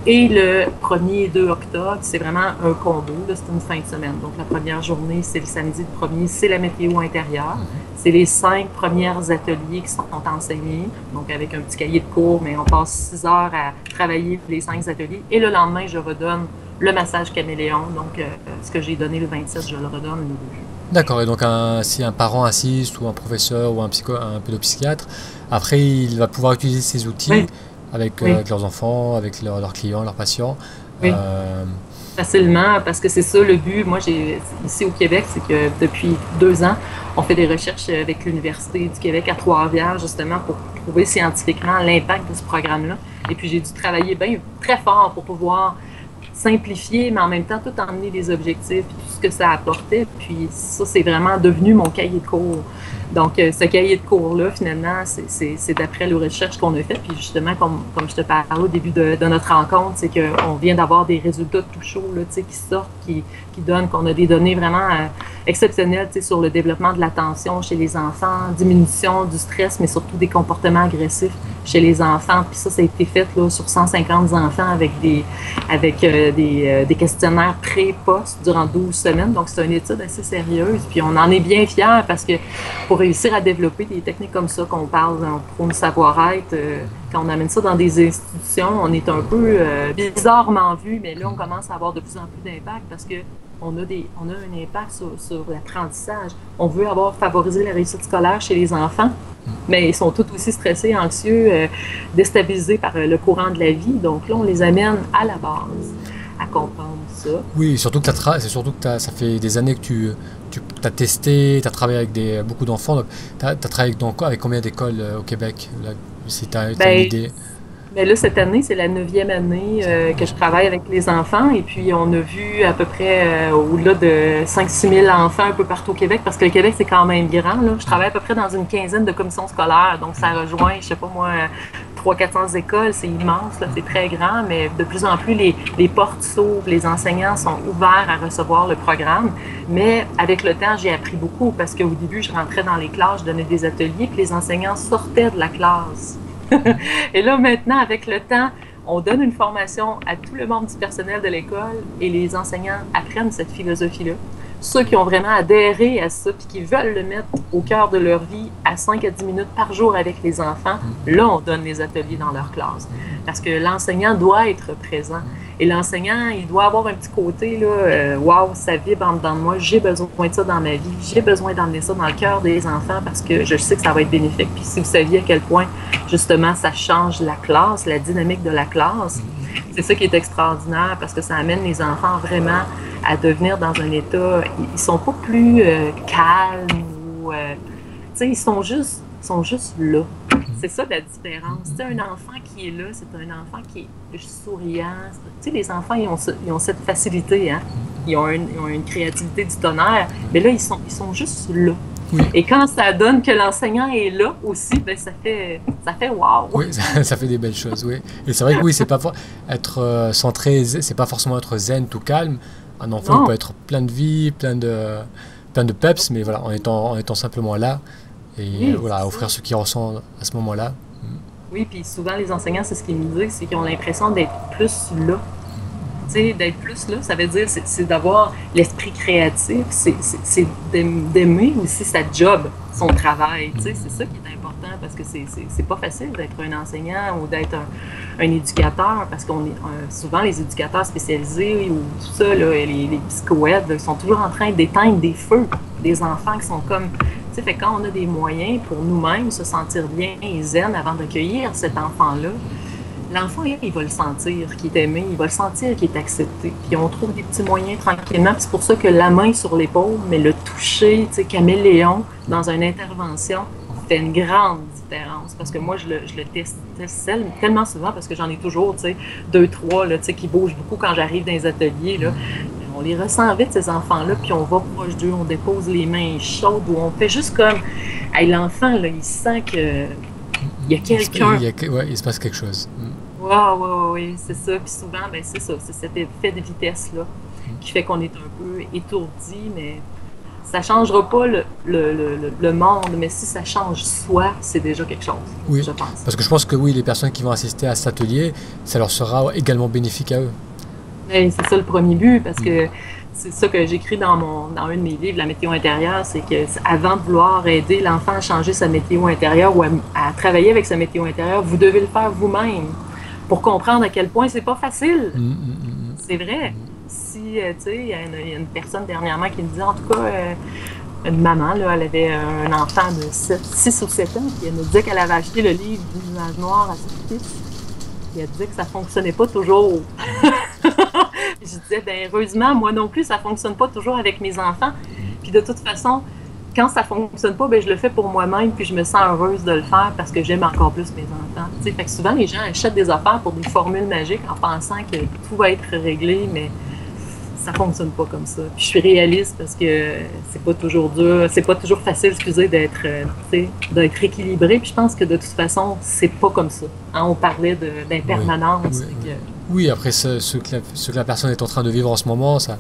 Speaker 2: Et le 1er et 2 octobre, c'est vraiment un combo, c'est une fin de semaine. Donc, la première journée, c'est le samedi le 1er, c'est la météo intérieure. C'est les 5 premiers ateliers qui sont enseignés. Donc, avec un petit cahier de cours, mais on passe 6 heures à travailler les 5 ateliers. Et le lendemain, je redonne le massage caméléon. Donc, ce que j'ai donné le 27, je le redonne le 2.
Speaker 1: D'accord, et donc si un parent assiste ou un professeur ou un pédopsychiatre, après, il va pouvoir utiliser ces outils avec leurs enfants, avec leurs clients, leurs patients.
Speaker 2: Oui. Facilement, parce que c'est ça le but. Moi, ici au Québec, c'est que depuis 2 ans, on fait des recherches avec l'Université du Québec à Trois-Rivières, justement, pour prouver scientifiquement l'impact de ce programme-là. Et puis, j'ai dû travailler très fort pour pouvoir simplifier, mais en même temps, tout emmener des objectifs et tout ce que ça apportait. Puis ça, c'est vraiment devenu mon cahier de cours. Donc, ce cahier de cours-là, finalement, c'est d'après les recherches qu'on a faites. Puis justement, comme je te parlais au début de notre rencontre, c'est qu'on vient d'avoir des résultats tout chauds là, qui sortent, qui donnent qu'on a des données vraiment exceptionnelles sur le développement de l'attention chez les enfants, diminution du stress, mais surtout des comportements agressifs chez les enfants. Puis ça a été fait là, sur 150 enfants avec des questionnaires pré-post durant 12 semaines. Donc, c'est une étude assez sérieuse. Puis on en est bien fiers parce que pour réussir à développer des techniques comme ça qu'on parle dans le savoir-être, quand on amène ça dans des institutions, on est un peu bizarrement vu, mais là, on commence à avoir de plus en plus d'impact parce que on a un impact sur l'apprentissage. On veut favoriser la réussite scolaire chez les enfants, mais ils sont tous aussi stressés, anxieux, déstabilisés par le courant de la vie. Donc là, on les amène à la base à comprendre ça.
Speaker 1: Oui, surtout que ça fait des années que tu as testé, tu as travaillé avec beaucoup d'enfants. Tu as travaillé avec combien d'écoles au Québec? Là, si tu as une idée.
Speaker 2: Bien là, cette année, c'est la 9e année que je travaille avec les enfants. Et puis, on a vu à peu près au-delà de 5-6 000 enfants un peu partout au Québec, parce que le Québec, c'est quand même grand. Là. Je travaille à peu près dans une quinzaine de commissions scolaires. Donc, ça rejoint, je sais pas moi, 300-400 écoles. C'est immense, là, c'est très grand. Mais de plus en plus, les portes s'ouvrent. Les enseignants sont ouverts à recevoir le programme. Mais avec le temps, j'ai appris beaucoup parce qu'au début, je rentrais dans les classes, je donnais des ateliers, puis les enseignants sortaient de la classe. Et là, maintenant, avec le temps, on donne une formation à tout le membre du personnel de l'école et les enseignants apprennent cette philosophie-là. Ceux qui ont vraiment adhéré à ça puis qui veulent le mettre au cœur de leur vie à 5 à 10 minutes par jour avec les enfants, là, on donne les ateliers dans leur classe. Parce que l'enseignant doit être présent. Et l'enseignant, il doit avoir un petit côté, là, wow, ça vibre en dedans de moi, j'ai besoin de ça dans ma vie, j'ai besoin d'emmener ça dans le cœur des enfants parce que je sais que ça va être bénéfique. Puis si vous saviez à quel point, justement, ça change la classe, la dynamique de la classe, c'est ça qui est extraordinaire parce que ça amène les enfants vraiment à devenir dans un état, ils sont pas plus calmes ou, tu sais, ils sont juste là. C'est ça la différence. Tu sais, un enfant qui est là, c'est un enfant qui est souriant. Tu sais, les enfants, ils ont cette facilité, hein. Ils ont une créativité du tonnerre, mais là, ils sont juste là. Oui. Et quand ça donne que l'enseignant est là aussi, ben ça fait wow.
Speaker 1: Oui, ça fait des belles choses, oui. Et c'est vrai que oui, c'est pas être centré, c'est pas forcément être zen, tout calme. Un enfant peut être plein de vie, plein de peps, mais voilà, en étant simplement là et voilà, offrir ce qu'ils ressentent à ce moment-là.
Speaker 2: Oui, puis souvent les enseignants, c'est ce qu'ils me disent, c'est qu'ils ont l'impression d'être plus là. Tu sais, d'être plus là, ça veut dire c'est d'avoir l'esprit créatif, c'est d'aimer aussi sa job, son travail. Tu sais, c'est ça qui est important. important parce que c'est pas facile d'être un enseignant ou d'être un éducateur parce qu'on est souvent les éducateurs spécialisés ou tout ça, là, les psycho-aides, ils sont toujours en train d'éteindre des feux, des enfants qui sont comme... Tu sais, fait quand on a des moyens pour nous-mêmes se sentir bien et zen avant d'accueillir cet enfant-là, l'enfant, il va le sentir qu'il est aimé, il va le sentir qu'il est accepté. Puis on trouve des petits moyens tranquillement. Puis c'est pour ça que la main sur l'épaule, mais le toucher, tu sais, caméléon dans une intervention fait une grande différence. Parce que moi, je le teste tellement souvent parce que j'en ai toujours, tu sais, 2, 3, là, tu sais, qui bougent beaucoup quand j'arrive dans les ateliers, là. On les ressent vite, ces enfants-là, puis on va proche d'eux, on dépose les mains chaudes ou on fait juste comme... Hey, l'enfant, là, il sent que il y a quelqu'un.
Speaker 1: Ouais, il se passe quelque chose.
Speaker 2: Oui, c'est ça. Puis souvent, ben, c'est ça, c'est cet effet de vitesse-là qui fait qu'on est un peu étourdi, mais ça ne changera pas le monde, mais si ça change soi, c'est déjà quelque chose,
Speaker 1: oui,
Speaker 2: je pense.
Speaker 1: Parce que je pense que oui, les personnes qui vont assister à cet atelier, ça leur sera également bénéfique à eux.
Speaker 2: Et c'est ça le premier but, parce que c'est ça que j'écris dans un de mes livres, La météo intérieure, c'est que avant de vouloir aider l'enfant à changer sa météo intérieure ou à travailler avec sa météo intérieure, vous devez le faire vous-même pour comprendre à quel point c'est pas facile. C'est vrai. Si, tu sais, il y a une personne dernièrement qui me disait, en tout cas, une maman, là, elle avait un enfant de 6 ou 7 ans, puis elle me disait qu'elle avait acheté le livre du nuage noir à son fils. Puis elle disait que ça fonctionnait pas toujours. Je disais, ben heureusement, moi non plus, ça fonctionne pas toujours avec mes enfants. Puis de toute façon, quand ça fonctionne pas, ben je le fais pour moi-même, puis je me sens heureuse de le faire parce que j'aime encore plus mes enfants. Tu sais, fait que souvent, les gens achètent des affaires pour des formules magiques en pensant que tout va être réglé, mais ça fonctionne pas comme ça. Puis je suis réaliste parce que c'est pas toujours dur, c'est pas toujours facile, excusez, d'être équilibré. Puis je pense que de toute façon, c'est pas comme ça. Hein, on parlait d'impermanence.
Speaker 1: Oui, après ce que la personne est en train de vivre en ce moment, ça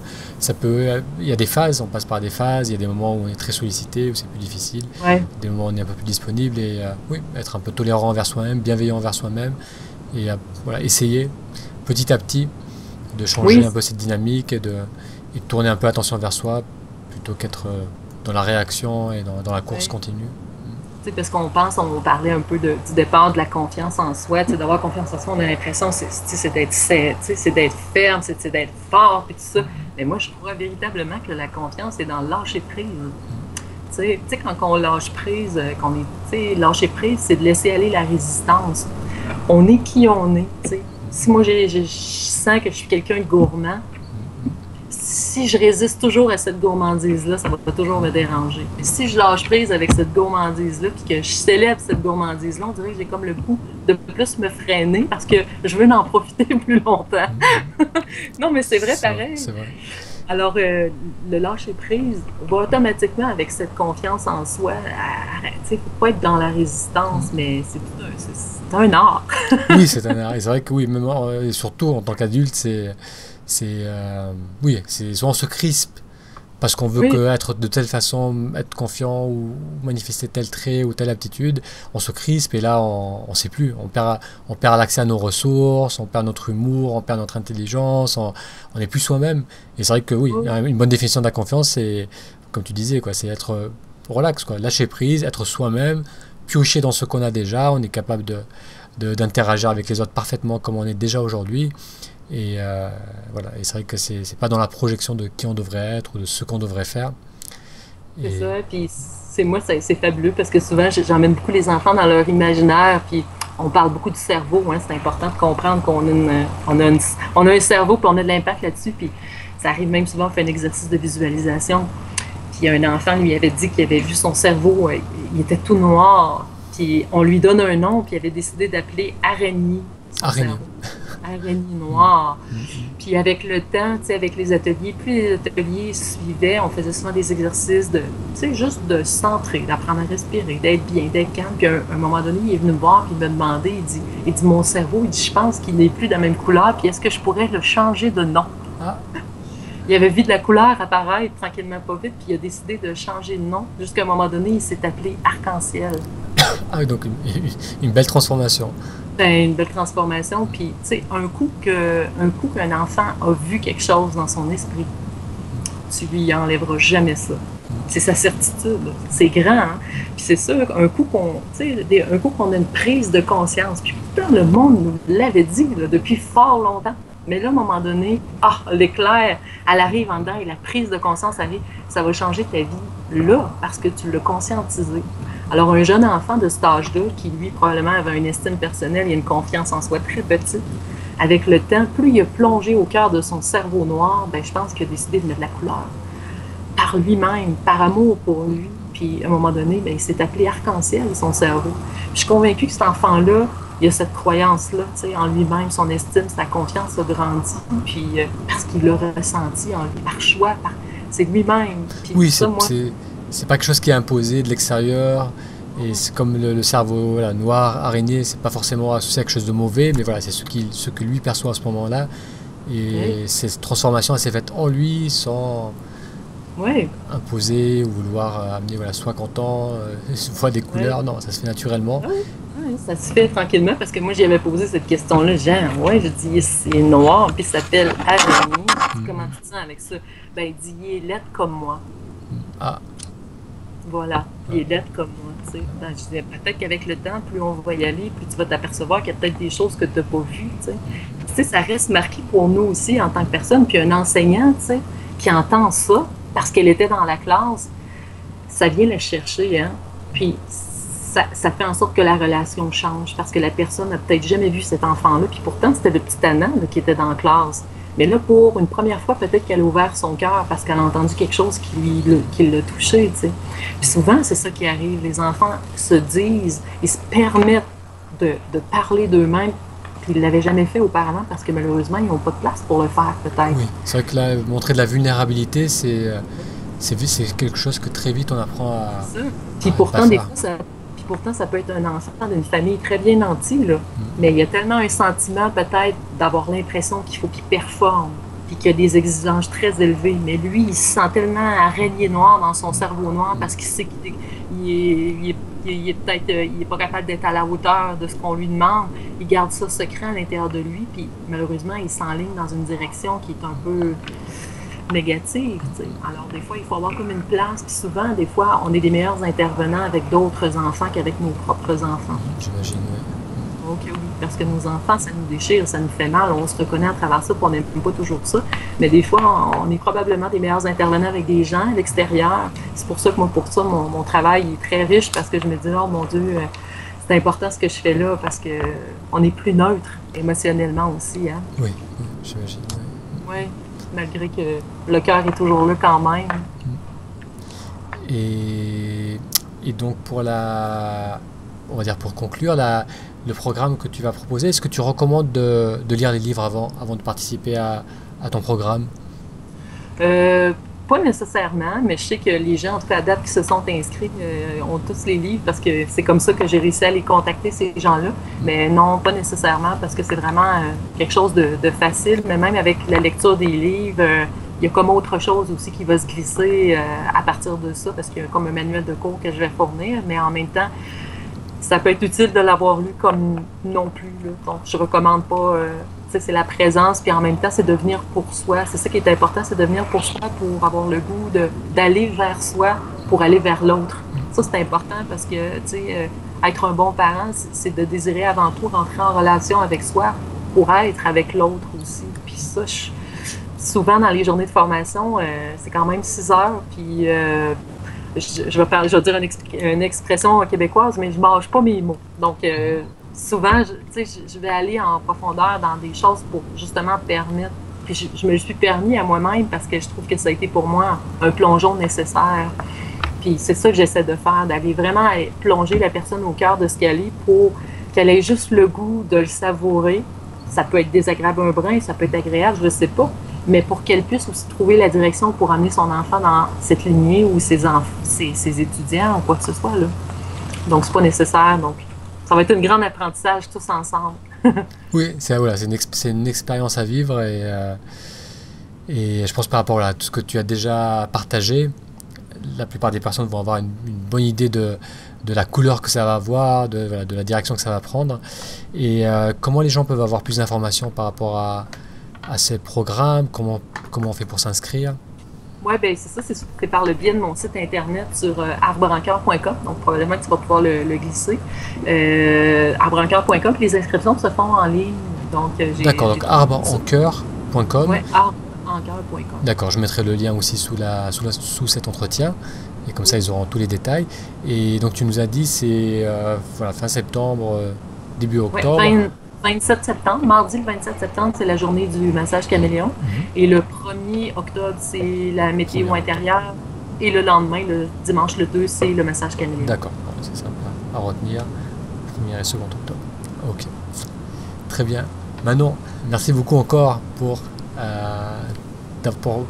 Speaker 1: peut. Il y a des phases, on passe par des phases. Il y a des moments où on est très sollicité, où c'est plus difficile. Des moments où on est un peu plus disponible et oui, être un peu tolérant envers soi-même, bienveillant envers soi-même et voilà, essayer petit à petit de changer un peu cette dynamique et de tourner un peu l'attention vers soi plutôt qu'être dans la réaction et dans la course continue.
Speaker 2: Parce qu'on parlait un peu du départ de la confiance en soi. D'avoir confiance en soi, on a l'impression c'est d'être ferme, c'est d'être fort, et tout ça. Mais moi, je crois véritablement que la confiance est dans le lâcher prise. Quand on lâche prise, lâcher prise, c'est de laisser aller la résistance. On est qui on est. T'sais. Si moi, je sens que je suis quelqu'un de gourmand, si je résiste toujours à cette gourmandise-là, ça va toujours me déranger. Mais si je lâche prise avec cette gourmandise-là, puis que je célèbre cette gourmandise-là, on dirait que j'ai comme le goût de plus me freiner parce que je veux en profiter plus longtemps. Non, mais c'est vrai, pareil.
Speaker 1: C'est vrai.
Speaker 2: Alors, le lâcher prise va automatiquement avec cette confiance en soi. Il ne faut pas être dans la résistance, mais c'est un art.
Speaker 1: Oui, c'est un art. Et c'est vrai que oui, même, et surtout en tant qu'adulte, soit on se crispe parce qu'on veut être de telle façon, être confiant ou manifester tel trait ou telle aptitude, on se crispe et là on ne sait plus, on perd l'accès à nos ressources, on perd notre humour, on perd notre intelligence, on n'est plus soi-même. Et c'est vrai que oui, une bonne définition de la confiance, c'est comme tu disais, c'est être relax, lâcher prise, être soi-même, piocher dans ce qu'on a déjà, on est capable d'interagir avec les autres parfaitement comme on est déjà aujourd'hui. Et voilà, et c'est vrai que c'est pas dans la projection de qui on devrait être ou de ce qu'on devrait faire.
Speaker 2: C'est ça, puis c'est fabuleux parce que souvent j'emmène beaucoup les enfants dans leur imaginaire, puis on parle beaucoup du cerveau, hein, c'est important de comprendre qu'on a un cerveau, puis on a de l'impact là-dessus, puis ça arrive même souvent, on fait un exercice de visualisation, puis un enfant lui avait dit qu'il avait vu son cerveau, il était tout noir, puis on lui donne un nom, puis il avait décidé d'appeler araignée. Araignée noire. Puis avec le temps, avec les ateliers, plus les ateliers suivaient, on faisait souvent des exercices juste de se centrer, d'apprendre à respirer, d'être bien, d'être calme. Puis à un moment donné, il est venu me voir, puis il m'a demandé, il dit mon cerveau, je pense qu'il n'est plus de la même couleur, puis est-ce que je pourrais le changer de nom? Il avait vu de la couleur apparaître tranquillement pas vite, puis il a décidé de changer de nom. Jusqu'à un moment donné, il s'est appelé Arc-en-Ciel.
Speaker 1: Ah, donc une belle transformation.
Speaker 2: Une belle transformation, puis tu sais, un coup qu'un enfant a vu quelque chose dans son esprit, tu lui enlèveras jamais ça. C'est sa certitude. C'est grand, hein? Puis c'est sûr, un coup qu'on a une prise de conscience, puis pourtant le monde nous l'avait dit là, depuis fort longtemps. Mais là, à un moment donné, l'éclair, elle arrive en dedans et la prise de conscience arrive, ça va changer ta vie là, parce que tu l'as conscientisé. Alors, un jeune enfant de cet âge-là, qui lui, probablement avait une estime personnelle et une confiance en soi très petite, avec le temps, plus il a plongé au cœur de son cerveau noir, ben, je pense qu'il a décidé de mettre de la couleur. Par lui-même, par amour pour lui. Puis, à un moment donné, ben, il s'est appelé arc-en-ciel, son cerveau. Puis, je suis convaincue que cet enfant-là, il a cette croyance-là, tu sais, en lui-même, son estime, sa confiance a grandi. Puis, parce qu'il l'a ressenti en lui, par choix, c'est lui-même. Puis,
Speaker 1: oui, c'est pas quelque chose qui est imposé de l'extérieur. Et c'est comme le cerveau noir, araignée, c'est pas forcément associé à quelque chose de mauvais, mais voilà, c'est ce que lui perçoit à ce moment-là. Et cette transformation, elle s'est faite en lui sans imposer ou vouloir amener soit content, soit des couleurs. Non, ça se fait naturellement.
Speaker 2: Oui, ça se fait tranquillement parce que moi, j'y avais posé cette question-là. Je dis, c'est noir, puis ça s'appelle araignée. Comment tu te sens avec ça? Ben, il dit, il est laid comme moi.
Speaker 1: Ah.
Speaker 2: Voilà, il est laid comme moi. Tu sais. Ben, je disais, peut-être qu'avec le temps, plus on va y aller, plus tu vas t'apercevoir qu'il y a peut-être des choses que tu n'as pas vues. Tu sais, ça reste marqué pour nous aussi en tant que personne. Puis un enseignant, tu sais, qui entend ça, parce qu'elle était dans la classe, ça vient la chercher, hein. Puis ça fait en sorte que la relation change, parce que la personne n'a peut-être jamais vu cet enfant-là, puis pourtant, c'était le petit Anna là, qui était dans la classe. Mais là, pour une première fois, peut-être qu'elle a ouvert son cœur parce qu'elle a entendu quelque chose qui l'a touché, tu sais. Puis souvent, c'est ça qui arrive. Les enfants se disent, ils se permettent de parler d'eux-mêmes, puis ils ne l'avaient jamais fait auparavant parce que malheureusement, ils n'ont pas de place pour le faire, peut-être.
Speaker 1: Oui, c'est vrai que là, montrer de la vulnérabilité, c'est quelque chose que très vite on apprend à...
Speaker 2: Puis pourtant, des fois, pourtant, ça peut être un enfant d'une famille très bien nantie, là. Mais il y a tellement un sentiment, peut-être, d'avoir l'impression qu'il faut qu'il performe, puis qu'il y a des exigences très élevées. Mais lui, il se sent tellement araignée noire dans son cerveau noir parce qu'il sait qu'il est peut-être, il n'est pas capable d'être à la hauteur de ce qu'on lui demande. Il garde ça secret à l'intérieur de lui, puis malheureusement, il s'enligne dans une direction qui est un peu négative. T'sais. Alors, des fois, il faut avoir comme une place. Puis souvent, des fois, on est des meilleurs intervenants avec d'autres enfants qu'avec nos propres enfants.
Speaker 1: J'imagine, oui.
Speaker 2: Donc, oui, parce que nos enfants, ça nous déchire, ça nous fait mal. On se reconnaît à travers ça, puis on n'aime pas toujours ça. Mais des fois, on est probablement des meilleurs intervenants avec des gens à l'extérieur. C'est pour ça que moi, mon travail est très riche, parce que je me dis, oh mon Dieu, c'est important ce que je fais là, parce qu'on est plus neutre émotionnellement aussi. Hein?
Speaker 1: Oui, j'imagine.
Speaker 2: Oui. Malgré que le cœur est toujours là quand même.
Speaker 1: Et donc on va dire pour conclure, le programme que tu vas proposer, est-ce que tu recommandes de lire les livres avant de participer à ton programme?
Speaker 2: Pas nécessairement, mais je sais que les gens, en tout cas à date, qui se sont inscrits, ont tous les livres parce que c'est comme ça que j'ai réussi à les contacter, ces gens-là. Mais non, pas nécessairement, parce que c'est vraiment quelque chose de facile. Mais même avec la lecture des livres, il y a comme autre chose aussi qui va se glisser à partir de ça, parce qu'il y a comme un manuel de cours que je vais fournir. Mais en même temps, ça peut être utile de l'avoir lu comme non plus. Là. Donc, je recommande pas... c'est la présence, puis en même temps, c'est de venir pour soi. C'est ça qui est important, c'est de venir pour soi, pour avoir le goût d'aller vers soi, pour aller vers l'autre. Ça, c'est important parce que, être un bon parent, c'est de désirer avant tout rentrer en relation avec soi pour être avec l'autre aussi. Puis ça, souvent dans les journées de formation, c'est quand même 6 heures, puis je vais dire une expression québécoise, mais je ne mâche pas mes mots. Donc, souvent, je vais aller en profondeur dans des choses pour justement permettre. Puis je me le suis permis à moi-même parce que je trouve que ça a été pour moi un plongeon nécessaire. Puis c'est ça que j'essaie de faire, d'aller vraiment plonger la personne au cœur de ce qu'elle est pour qu'elle ait juste le goût de le savourer. Ça peut être désagréable un brin, ça peut être agréable, je ne sais pas. Mais pour qu'elle puisse aussi trouver la direction pour amener son enfant dans cette lignée ou ses étudiants ou quoi que ce soit. Là. Donc, c'est pas nécessaire. Donc, ça va être un grand apprentissage tous ensemble.
Speaker 1: Oui, c'est une expérience à vivre et je pense par rapport à tout ce que tu as déjà partagé, la plupart des personnes vont avoir une bonne idée de la couleur que ça va avoir, de la direction que ça va prendre. Et comment les gens peuvent avoir plus d'informations par rapport à ces programmes, comment on fait pour s'inscrire?
Speaker 2: Oui, ben c'est ça, c'est par le biais de mon site internet sur arbrencœur.com. Donc, probablement que tu vas pouvoir le glisser. Arbrencœur.com, les inscriptions se font en ligne. Donc,
Speaker 1: D'accord, donc arbrencœur.com.
Speaker 2: Oui, arbrencœur.com.
Speaker 1: D'accord, je mettrai le lien aussi sous cet entretien. Et comme ça, ils auront tous les détails. Et donc, tu nous as dit, c'est voilà, fin septembre, début octobre.
Speaker 2: Ouais, 27 septembre, mardi le 27 septembre, c'est la journée du massage caméléon. Et le 1er octobre, c'est la météo intérieure. Et le lendemain, le dimanche le 2, c'est le massage caméléon.
Speaker 1: D'accord, c'est sympa à retenir. 1er et 2 octobre. Ok, très bien. Manon, merci beaucoup encore pour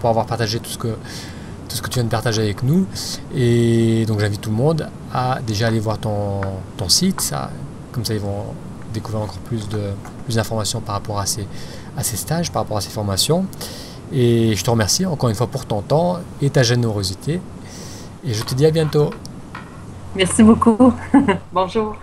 Speaker 1: avoir partagé tout ce que tu viens de partager avec nous. Et donc j'invite tout le monde à déjà aller voir ton site. Comme ça, ils vont découvrir encore plus d'informations par rapport à ces stages, par rapport à ces formations. Et je te remercie encore une fois pour ton temps et ta générosité. Et je te dis à bientôt.
Speaker 2: Merci beaucoup. Bonjour.